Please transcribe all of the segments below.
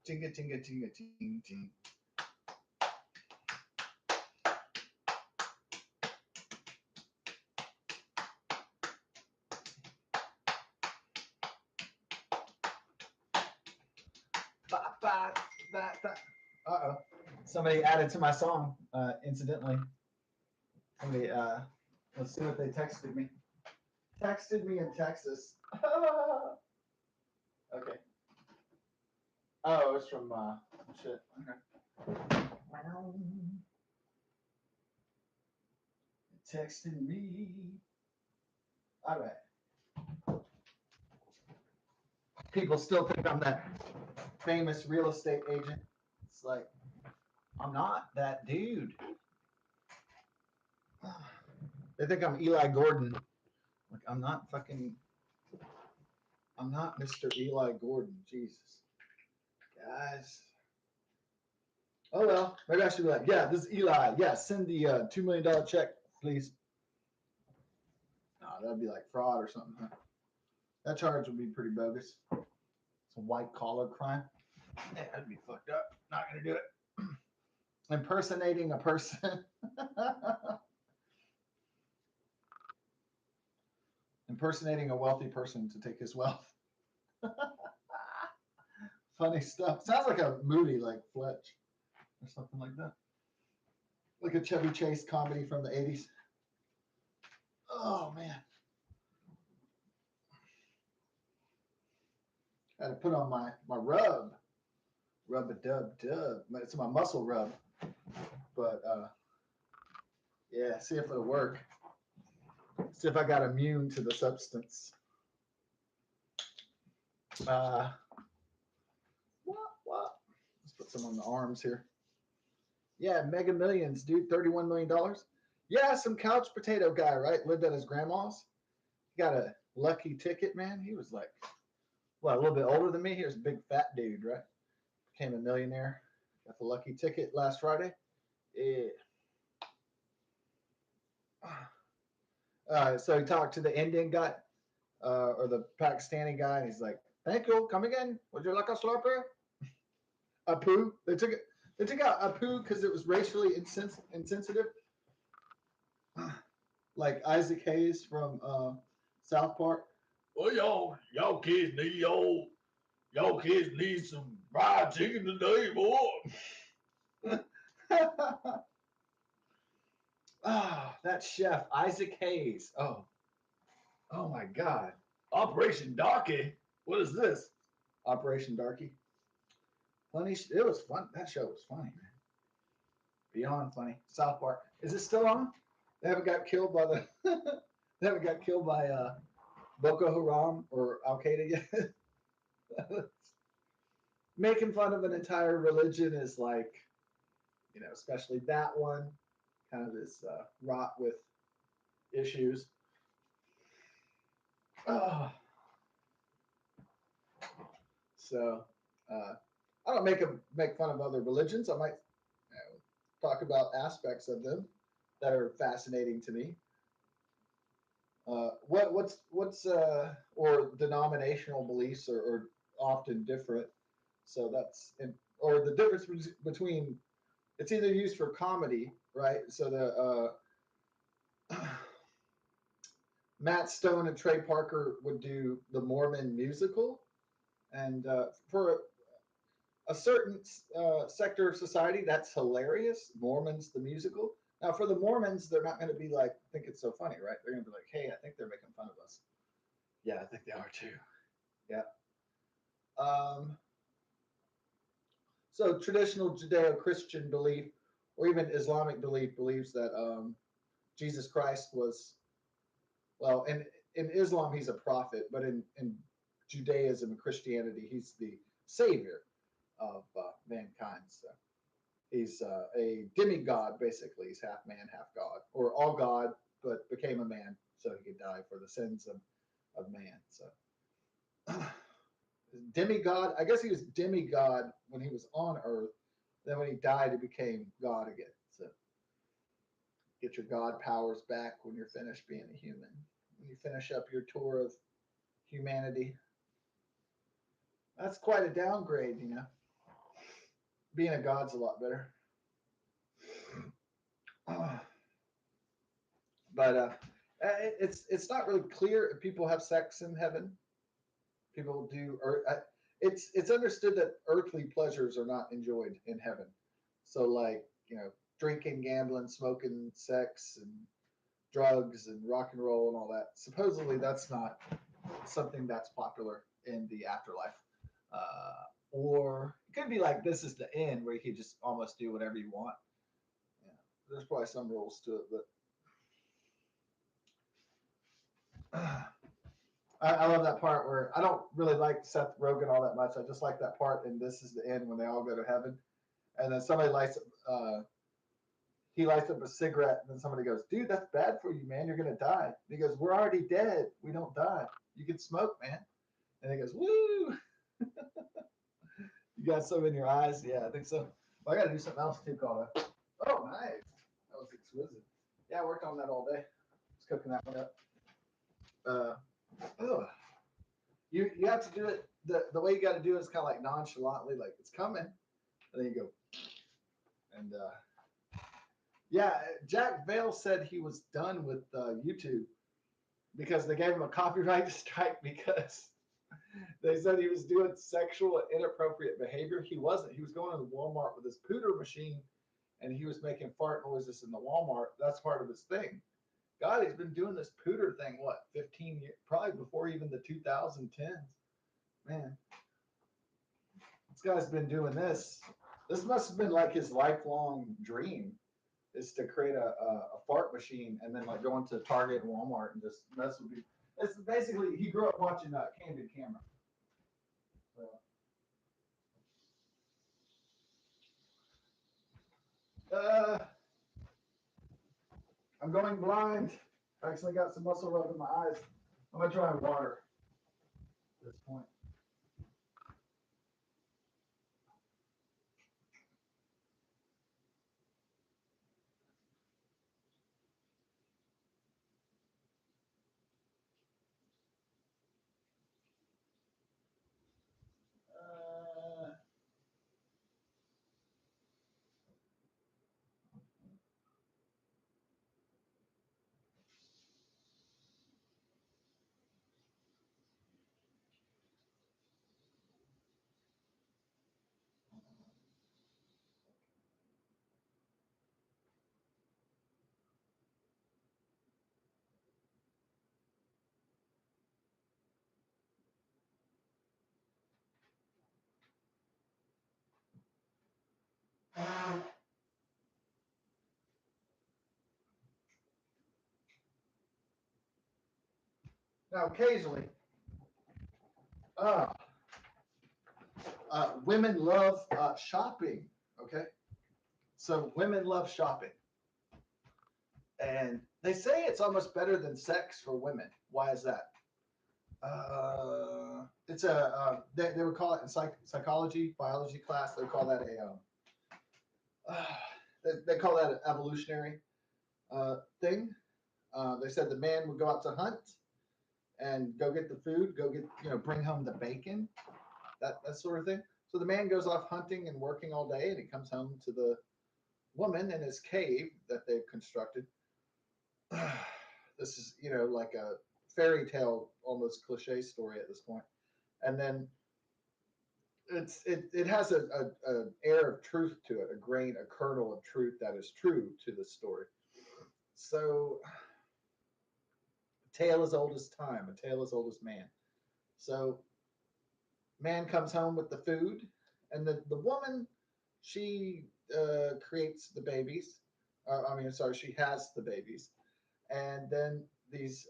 Tinga, tinga, tinga, ting, ting. Ba, ba, ba, ba. Uh-oh. Somebody added to my song, incidentally. Somebody, let's see what they texted me. Texted me in Texas. Okay. Oh, it's from, shit. Okay. Texting me. All right. People still think I'm that famous real estate agent. It's like, I'm not that dude. They think I'm Eli Gordon. Like, I'm not Mr. Eli Gordon. Jesus. Guys. Oh, well. Maybe I should be like, yeah, this is Eli. Yeah, send the $2 million check, please. No, that'd be like fraud or something. Huh? That charge would be pretty bogus. It's a white collar crime. Yeah, that'd be fucked up. Not going to do it. Impersonating a person. Impersonating a wealthy person to take his wealth. Funny stuff. Sounds like a movie like Fletch or something like that. Like a Chevy Chase comedy from the 80s. Oh, man. I had to put on my rub. Rub-a-dub-dub. It's my muscle rub. But, yeah, see if it'll work. See if I got immune to the substance. What? Let's put some on the arms here. Yeah, Megamillions, dude. $31 million. Yeah, some couch potato guy, right? Lived at his grandma's. He got a lucky ticket, man. He was like, a little bit older than me. He was a big fat dude, right? Became a millionaire. Got the lucky ticket last Friday. Yeah. So he talked to the Indian guy or the Pakistani guy, and he's like, "Thank you. Come again. Would you like a slurpee?" Apu. They took out Apu because it was racially insensitive. Like Isaac Hayes from South Park. Well, y'all kids need some fried chicken today, boy. That chef Isaac Hayes. Oh my God. Operation Darky. What is this? Operation Darky. Funny. It was fun. That show was funny, man. Beyond funny. South Park. Is it still on? They haven't got killed by the. They haven't got killed by Boko Haram or Al Qaeda yet. Making fun of an entire religion is like, especially that one, kind of is wrought with issues. So I don't make fun of other religions. I might talk about aspects of them that are fascinating to me. What's or denominational beliefs are often different. So or the difference between it's either used for comedy, right? So the Matt Stone and Trey Parker would do the Mormon musical, and for a certain sector of society, that's hilarious. Mormons the musical. Now, for the Mormons, they're not going to be like, think it's so funny, right? They're going to be like, hey, I think they're making fun of us. Yeah, I think they are too. Yeah. So traditional Judeo-Christian belief, or even Islamic belief, believes that Jesus Christ was, well, in Islam, he's a prophet, but in Judaism and Christianity, he's the savior of mankind. So he's a demigod, basically. He's half man, half God, or all God, but became a man so he could die for the sins of man. So demigod, I guess he was demigod when he was on earth. Then when he died, he became God again. So get your God powers back when you're finished being a human. When you finish up your tour of humanity. That's quite a downgrade, being a god's a lot better. Uh, but it's not really clear if people have sex in heaven. People do, or it's understood that earthly pleasures are not enjoyed in heaven. So like drinking, gambling, smoking, sex, and drugs and rock and roll and all that. Supposedly that's not something that's popular in the afterlife. Or it could be like this is the end where you can just almost do whatever you want. Yeah, there's probably some rules to it, but I love that part where I don't really like Seth Rogen all that much. I just like that part in This Is the End when they all go to heaven, and then somebody lights he lights up a cigarette, and then somebody goes, "Dude, that's bad for you, man. You're gonna die." And he goes, "We're already dead. We don't die. You can smoke, man." And he goes, "Woo! You got some in your eyes." Yeah, I think so. Well, I got to do something else too called Oh, nice. That was exquisite. Yeah, I worked on that all day. Just cooking that one up. Uh, ugh. You have to do it the way you got to do it is kind of like nonchalantly, like it's coming, and then you go. And yeah, Jack Vale said he was done with YouTube because they gave him a copyright strike because they said he was doing sexual and inappropriate behavior. He wasn't. He was going to the Walmart with his pooter machine, and he was making fart noises in the Walmart. That's part of his thing. God, he's been doing this pooter thing, what, 15 years? Probably before even the 2010s. Man, this guy's been doing this. This must have been like his lifelong dream is to create a fart machine and then like go into Target and Walmart and just mess with people. It's basically, he grew up watching Candid Camera. So, uh, I'm going blind. I actually got some muscle rub in my eyes. I'm going to try water at this point. Uh, Now, occasionally, uh, women love shopping. Okay, so women love shopping, and they say it's almost better than sex for women. Why is that? It's they would call it in psychology, biology class. They call that uh, they call that an evolutionary thing. They said the man would go out to hunt and go get the food, go get bring home the bacon, that sort of thing. So the man goes off hunting and working all day, and he comes home to the woman in his cave that they've constructed. This is like a fairy tale, almost cliche story at this point. And then it has a air of truth to it, a grain, a kernel of truth that is true to the story. So, a tale as old as time, a tale as old as man. So, man comes home with the food, and the woman, she creates the babies. I mean, sorry, she has the babies, and then these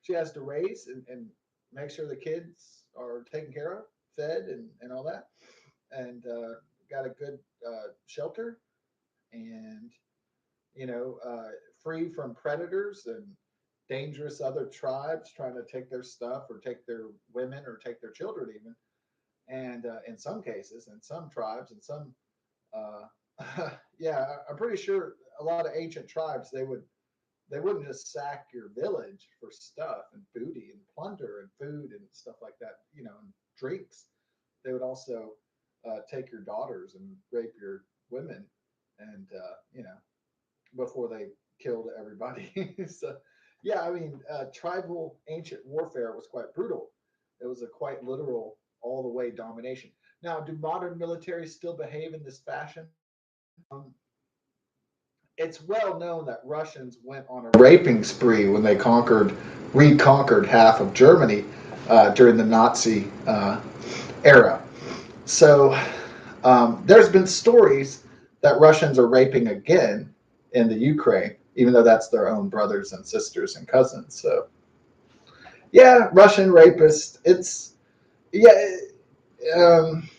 she has to raise and make sure the kids are taken care of, fed, and all that, and got a good shelter, and you know, free from predators and dangerous other tribes trying to take their stuff or take their women or take their children even. And in some cases, in some tribes, and some, yeah, I'm pretty sure a lot of ancient tribes they wouldn't just sack your village for stuff and booty and plunder and food and stuff like that, and drinks. They would also take your daughters and rape your women, and before they killed everybody. So, yeah, I mean, tribal ancient warfare was quite brutal. It was a quite literal all the way domination. Now, do modern militaries still behave in this fashion? It's well known that Russians went on a raping spree when they reconquered half of Germany during the Nazi era. So there's been stories that Russians are raping again in the Ukraine, even though that's their own brothers and sisters and cousins. So yeah, Russian rapist. Yeah, um,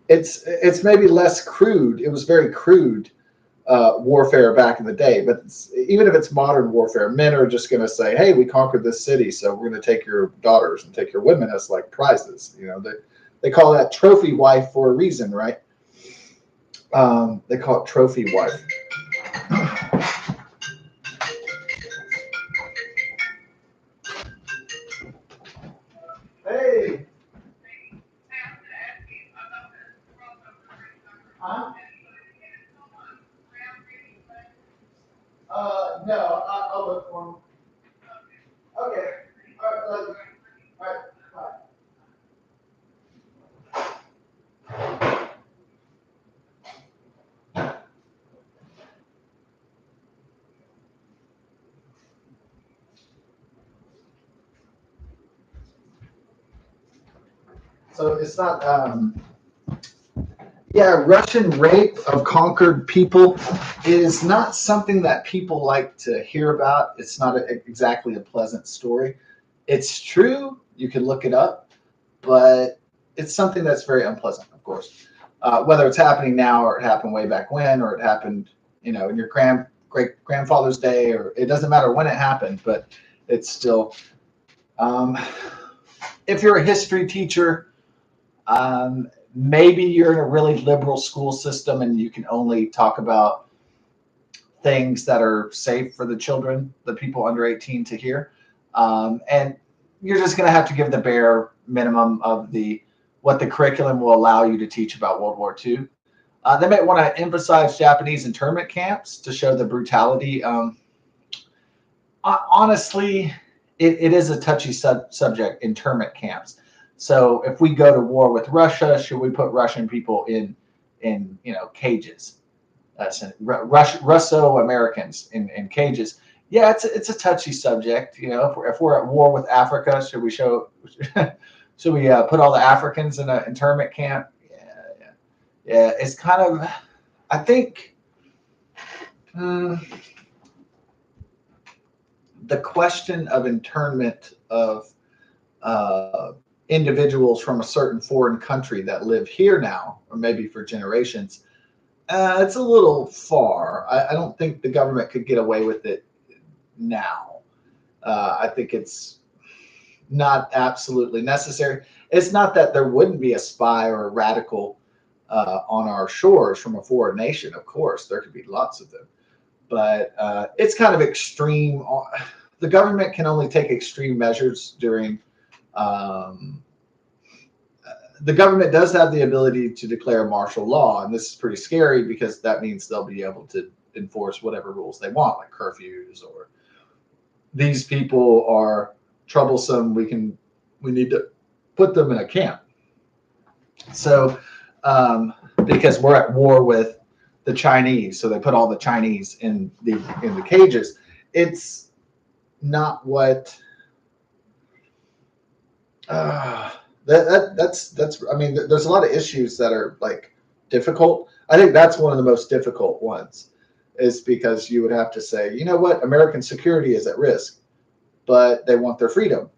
it's maybe less crude. It was very crude warfare back in the day, but even if it's modern warfare, men are just going to say, "Hey, we conquered this city, so we're going to take your daughters and take your women as like prizes." They call that trophy wife for a reason, right? They call it trophy wife. Hey. Huh? No, I'll look for them. Okay. All right. All right. Bye. So it's not. Yeah, Russian rape of conquered people is not something that people like to hear about. It's not exactly a pleasant story. It's true. You can look it up, but it's something that's very unpleasant, of course. Whether it's happening now or it happened way back when, or it happened, in your great grandfather's day, or it doesn't matter when it happened, but it's still. Um, if you're a history teacher, maybe you're in a really liberal school system and you can only talk about things that are safe for the children, the people under 18 to hear. And you're just going to have to give the bare minimum of what the curriculum will allow you to teach about World War II. They might want to emphasize Japanese internment camps to show the brutality. Honestly, it is a touchy subject, internment camps. So if we go to war with Russia, should we put Russian people in cages? Russo Americans in cages. Yeah, it's a touchy subject. If we're at war with Africa, should we should we put all the Africans in an internment camp? Yeah. It's kind of, I think. mm, the question of internment of individuals from a certain foreign country that live here now, or maybe for generations, it's a little far. I don't think the government could get away with it now. I think it's not absolutely necessary. It's not that there wouldn't be a spy or a radical on our shores from a foreign nation. Of course, there could be lots of them, but it's kind of extreme. The government can only take extreme measures during. Um, the government does have the ability to declare martial law, and this is pretty scary because that means they'll be able to enforce whatever rules they want, like curfews, or these people are troublesome. We need to put them in a camp. So, because we're at war with the Chinese, so they put all the Chinese in the cages. It's not what that's. I mean, there's a lot of issues that are like difficult. I think that's one of the most difficult ones, is because you would have to say, you know what, American security is at risk, but they want their freedom,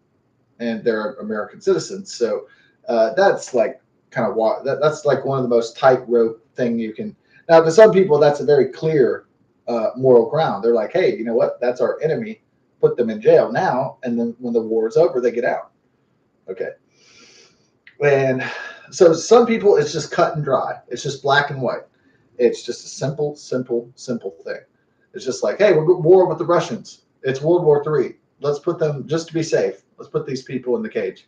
and they're American citizens. So that's like kind of that's like one of the most tightrope thing you can. Now, to some people, that's a very clear moral ground. They're like, hey, you know what? That's our enemy. Put them in jail now, and then when the war is over, they get out. Okay. And so some people, it's just cut and dry. It's just black and white. It's just a simple, simple, simple thing. It's just like, hey, we're at war with the Russians. It's World War III. Let's put them, just to be safe, let's put these people in the cage.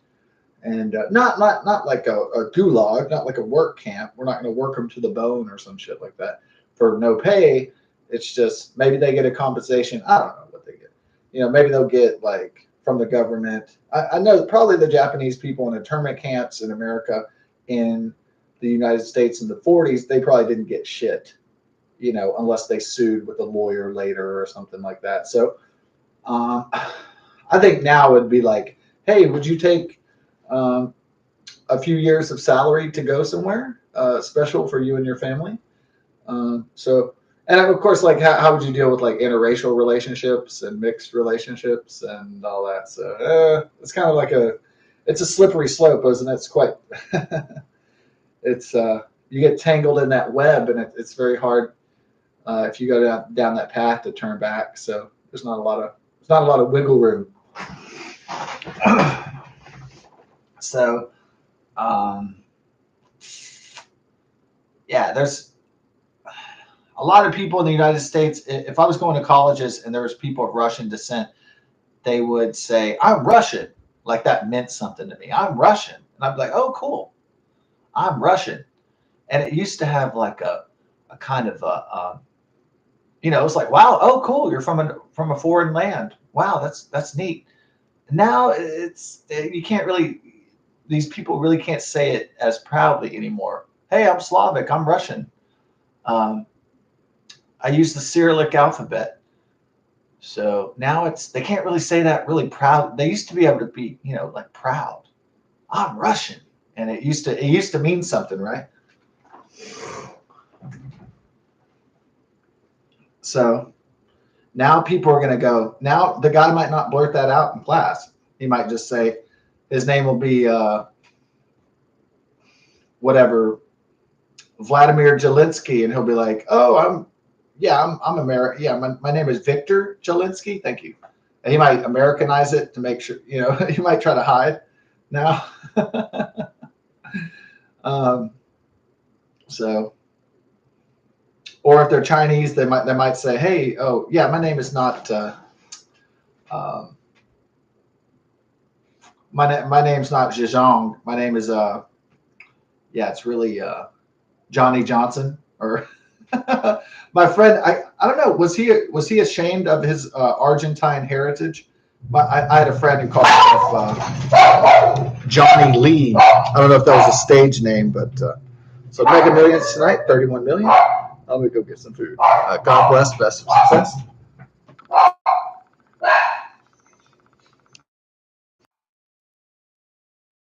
and not like a gulag, not like a work camp. We're not going to work them to the bone or some shit like that for no pay. It's just maybe they get a compensation. I don't know what they get. Maybe they'll get like from the government. I know probably the Japanese people in internment camps in America, in the United States in the 40s, they probably didn't get shit, unless they sued with a lawyer later or something like that. So I think now it'd be like, hey, would you take a few years of salary to go somewhere special for you and your family? And of course, like how would you deal with like interracial relationships and mixed relationships and all that? So it's kind of like it's a slippery slope, isn't it? It's quite, it's you get tangled in that web, and it's very hard if you go down that path to turn back. So there's not a lot of wiggle room. So, yeah, there's a lot of people in the United States. If I was going to colleges and there was people of Russian descent, they would say, "I'm Russian," like that meant something to me. I'm Russian, and I'd be like, "Oh, cool, I'm Russian." And it used to have like a kind of it was like, "Wow, oh, cool, you're from a foreign land. Wow, that's neat." Now you can't really. These people really can't say it as proudly anymore. Hey, I'm Slavic. I'm Russian. I use the Cyrillic alphabet. So now they can't really say that really proud. They used to be able to be, like proud. I'm Russian. And it used to mean something, right? So now people are going to go, now the guy might not blurt that out in class. He might just say, his name will be whatever, Vladimir Jelinsky, and he'll be like, "Oh, I'm American. Yeah, my name is Victor Jelinsky. Thank you." And he might Americanize it to make sure, he might try to hide now. So, or if they're Chinese, they might say, "Hey, oh yeah, my name is not my name's not Zhejiang. My name is it's really Johnny Johnson." Or my friend, I don't know, was he ashamed of his Argentine heritage? I had a friend who called himself Johnny Lee. I don't know if that was a stage name, but so Megamillions tonight, 31 million. Let me go get some food. God bless, best of success.